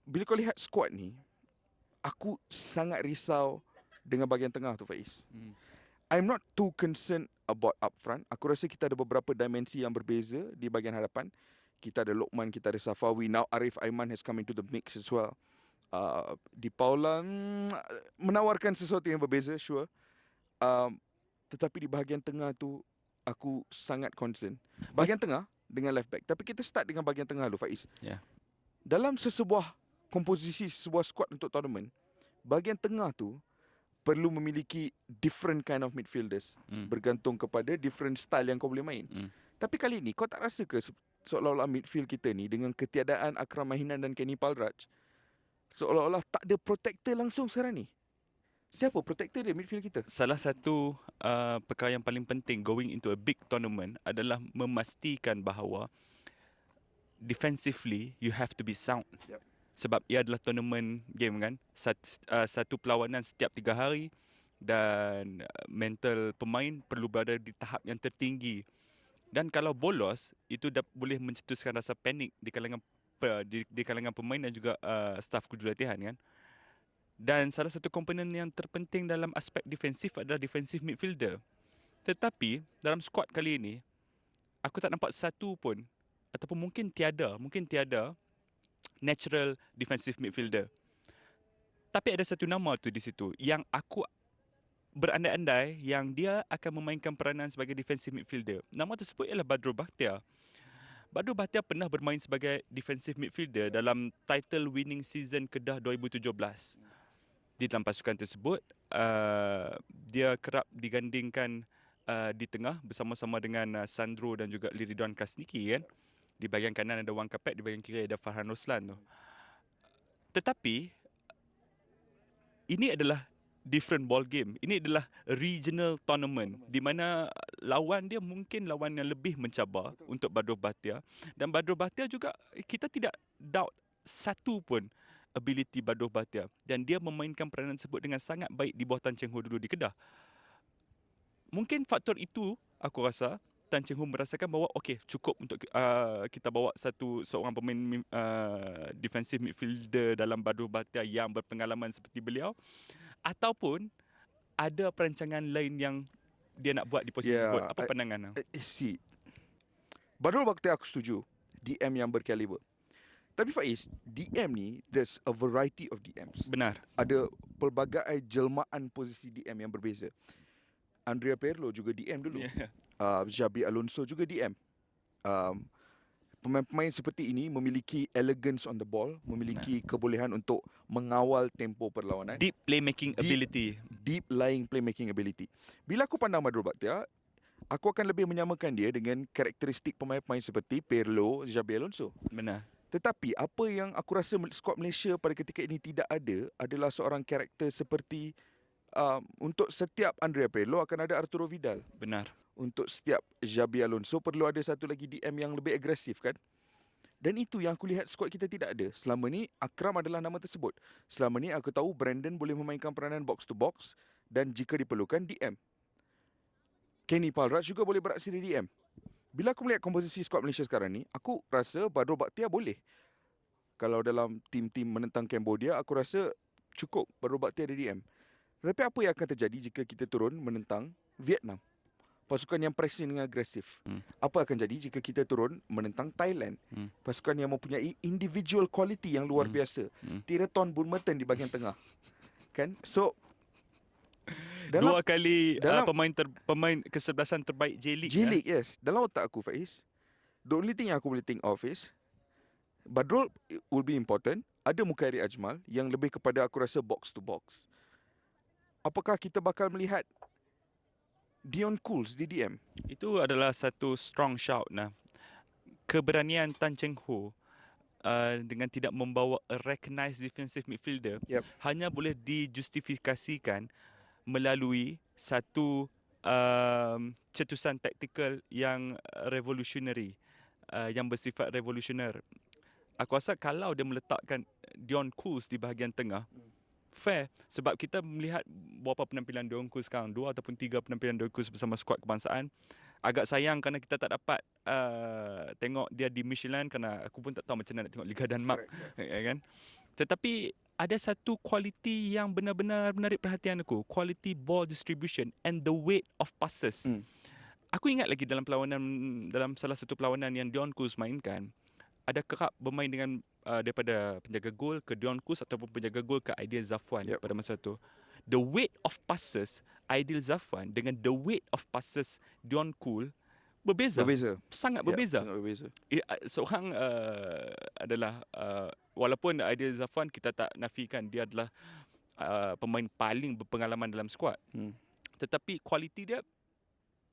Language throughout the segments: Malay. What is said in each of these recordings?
bila kau lihat squad ni, aku sangat risau dengan bahagian tengah tu, Faiz. I'm not too concerned about up front. Aku rasa kita ada beberapa dimensi yang berbeza di bahagian hadapan. Kita ada Lokman, kita ada Safawi. Now Arif Aiman has come into the mix as well. Di Paula menawarkan sesuatu yang berbeza, sure. Tetapi di bahagian tengah tu aku sangat concern. Bahagian tengah dengan left back. Tapi kita start dengan bahagian tengah dulu, Faiz. Yeah. Dalam sesebuah komposisi, sebuah squad untuk tournament, bahagian tengah tu perlu memiliki different kind of midfielders, bergantung kepada different style yang kau boleh main. Tapi kali ni kau tak rasa ke seolah-olah midfield kita ni dengan ketiadaan Akram Mahinan dan Kenny Palraj, seolah-olah tak ada protector langsung sekarang ni? Siapa protector dia midfield kita? Salah satu perkara yang paling penting going into a big tournament adalah memastikan bahawa defensively you have to be sound. Yep. Sebab ia adalah tournament game kan. Satu perlawanan setiap 3 hari dan mental pemain perlu berada di tahap yang tertinggi. Dan kalau bolos, itu boleh mencetuskan rasa panik di kalangan di kalangan pemain dan juga staf kejurulatihan kan. Dan salah satu komponen yang terpenting dalam aspek defensif adalah defensive midfielder. Tetapi dalam squad kali ini, aku tak nampak satu pun ataupun mungkin tiada natural defensive midfielder. Tapi ada satu nama tu di situ yang aku berandai-andai yang dia akan memainkan peranan sebagai defensive midfielder. Nama tersebut ialah Badrul Bakhtiar. Badrul Bakhtiar pernah bermain sebagai defensive midfielder dalam title winning season Kedah 2017. Di dalam pasukan tersebut, dia kerap digandingkan di tengah bersama-sama dengan Sandro dan juga Liridwan Kasniki kan. Di bahagian kanan ada Wan Kapet, di bahagian kiri ada Farhan Roslan tu. Tetapi ini adalah different ball game. Ini adalah regional tournament di mana lawan dia mungkin lawan yang lebih mencabar untuk Badrul Bakhtiar. Dan Badrul Bakhtiar juga kita tidak doubt satu pun ability Badrul Bakhtiar. Dan dia memainkan peranan tersebut dengan sangat baik di bawah Tan Cheng Ho dulu di Kedah. Mungkin faktor itu aku rasa Tan Cheng Ho merasakan bahawa okey, cukup untuk kita bawa seorang pemain defensive midfielder dalam Badrul Bakhtiar yang berpengalaman seperti beliau, ataupun ada perancangan lain yang dia nak buat di posisi tersebut. Apa pandangan? See, Badrul Bakhtiar aku setuju, DM yang berkaliber. Tapi Faiz, DM ni there's a variety of DMs. Benar. Ada pelbagai jelmaan posisi DM yang berbeza. Andrea Pirlo juga DM dulu. Yeah. Xabi Alonso juga DM. Pemain-pemain seperti ini memiliki elegance on the ball, memiliki kebolehan untuk mengawal tempo perlawanan. Deep playmaking ability. Deep lying playmaking ability. Bila aku pandang Badrul Bakhtiar, aku akan lebih menyamakan dia dengan karakteristik pemain-pemain seperti Pirlo, Xabi Alonso. Benar. Tetapi apa yang aku rasa skuad Malaysia pada ketika ini tidak ada adalah seorang karakter seperti untuk setiap Andrea Pirlo akan ada Arturo Vidal. Benar. Untuk setiap Xabi Alonso perlu ada satu lagi DM yang lebih agresif kan. Dan itu yang aku lihat skuad kita tidak ada. Selama ni Akram adalah nama tersebut. Selama ni aku tahu Brandon boleh memainkan peranan box to box dan jika diperlukan DM. Kenny Palraj juga boleh beraksi di DM. Bila aku melihat komposisi skuad Malaysia sekarang ni, aku rasa Badrul Bakhtiar boleh. Kalau dalam tim-tim menentang Cambodia, aku rasa cukup Badrul Bakhtiar di DM. Tetapi apa yang akan terjadi jika kita turun menentang Vietnam? Pasukan yang pressing dengan agresif. Apa akan jadi jika kita turun menentang Thailand? Pasukan yang mempunyai individual quality yang luar biasa. Tiraton Bunmerton di bahagian tengah. Kan? So dua kali pemain kesebelasan terbaik J-League. J-League, yes. Dalam otak aku, Faiz, the only thing yang aku boleh think of is Badrul will be important. Ada Mukairi Ajmal yang lebih kepada aku rasa box to box. Apakah kita bakal melihat Dion Cools di DM? Itu adalah satu strong shout. Keberanian Tan Cheng Ho dengan tidak membawa a recognized defensive midfielder hanya boleh dijustifikasikan melalui satu cetusan taktikal yang revolutionary, yang bersifat revolusioner. Aku rasa kalau dia meletakkan Dion Cools di bahagian tengah, fair. Sebab kita melihat beberapa penampilan Dion Cools sekarang, 2 ataupun 3 penampilan Dion Cools bersama skuad kebangsaan. Agak sayang kerana kita tak dapat tengok dia di Michelin, kerana aku pun tak tahu macam mana nak tengok Liga Denmark, kan? Tetapi ada satu kualiti yang benar-benar menarik perhatian aku. Quality ball distribution and the weight of passes. Aku ingat lagi dalam salah satu perlawanan yang Dion Kus mainkan, ada kerap bermain dengan daripada penjaga gol ke Dion Kus ataupun penjaga gol ke Aidil Zafwan pada masa tu. The weight of passes Aidil Zafwan dengan the weight of passes Dion Kus berbeza. Sangat berbeza. Sangat berbeza. Seorang adalah walaupun Aidil Zafwan kita tak nafikan dia adalah pemain paling berpengalaman dalam skuad. Tetapi kualiti dia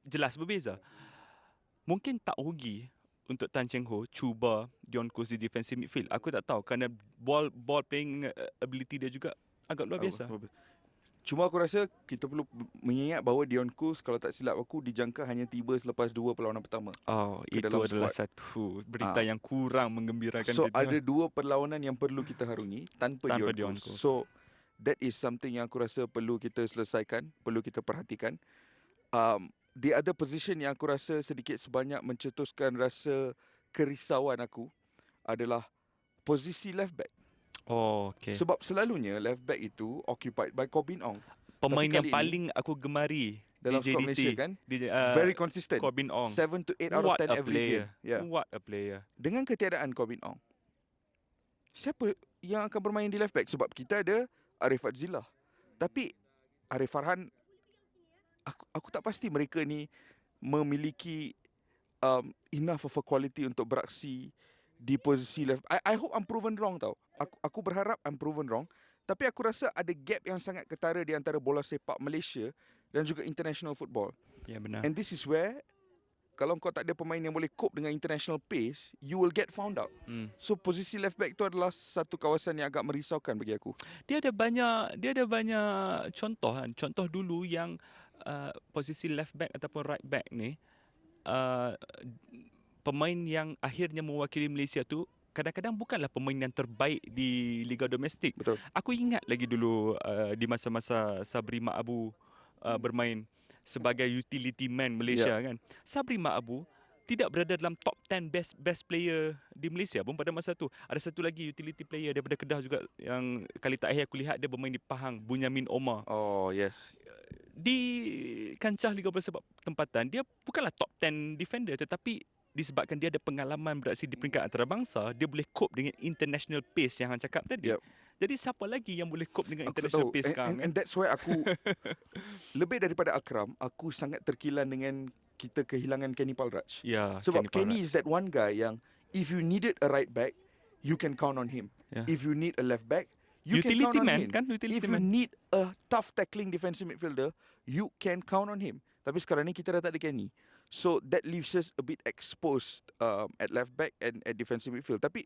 jelas berbeza. Mungkin tak rugi untuk Tan Cheng Ho cuba Dion Kus di defensive midfield. Aku tak tahu kerana ball playing ability dia juga agak luar biasa. Cuma aku rasa kita perlu mengingat bahawa Dion Kus kalau tak silap aku dijangka hanya tiba selepas 2 perlawanan pertama. Itu adalah satu berita yang kurang menggembirakan. So ada 2 perlawanan yang perlu kita harungi tanpa Dion Kus. So that is something yang aku rasa perlu kita selesaikan, perlu kita perhatikan. The other position yang aku rasa sedikit sebanyak mencetuskan rasa kerisauan aku adalah posisi left back. Okay. Sebab selalunya left back itu occupied by Corbin Ong. Pemain yang paling aku gemari dalam di skuad JDT, Malaysia kan, very consistent. Corbin Ong 7 to 8 out of 10 every game. What a player. Dengan ketiadaan Corbin Ong, siapa yang akan bermain di left back? Sebab kita ada Arifat Zillah. Tapi Arif Farhan, aku tak pasti mereka ni memiliki enough of a quality untuk beraksi di posisi left. I hope I'm proven wrong tau. Aku berharap I'm proven wrong. Tapi aku rasa ada gap yang sangat ketara di antara bola sepak Malaysia dan juga international football. Ya, benar. And this is where kalau kau tak ada pemain yang boleh cope dengan international pace, you will get found out. So posisi left back tu adalah satu kawasan yang agak merisaukan bagi aku. Dia ada banyak contoh kan. Contoh dulu yang posisi left back ataupun right back ni pemain yang akhirnya mewakili Malaysia tu kadang-kadang bukanlah pemain yang terbaik di Liga Domestik. Betul. Aku ingat lagi dulu di masa-masa Sabri Ma'abu bermain sebagai utility man Malaysia kan. Sabri Ma'abu tidak berada dalam top 10 best player di Malaysia pun pada masa tu. Ada satu lagi utility player daripada Kedah juga yang kali terakhir aku lihat dia bermain di Pahang, Bunyamin Omar. Oh yes. Di kancah Liga Bola Sepak Tempatan dia bukanlah top 10 defender, tetapi disebabkan dia ada pengalaman beraksi di peringkat antarabangsa, dia boleh cope dengan international pace yang hang cakap tadi. Jadi siapa lagi yang boleh cope dengan international pace sekarang? And that's why aku lebih daripada Akram, aku sangat terkilan dengan kita kehilangan Kenny Palraj. Sebab Kenny is that one guy yang if you needed a right back, you can count on him. If you need a left back, you can count on him. If you need a tough tackling defensive midfielder, you can count on him. Tapi sekarang ni kita dah tak ada Kenny. So that leaves us a bit exposed at left back and at defensive midfield. Tapi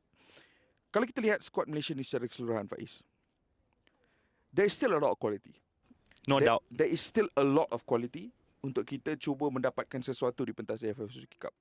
kalau kita lihat skuad Malaysia ni secara keseluruhan, Faiz, there is still a lot of quality. No doubt. There is still a lot of quality untuk kita cuba mendapatkan sesuatu di pentas AFF Suzuki Cup.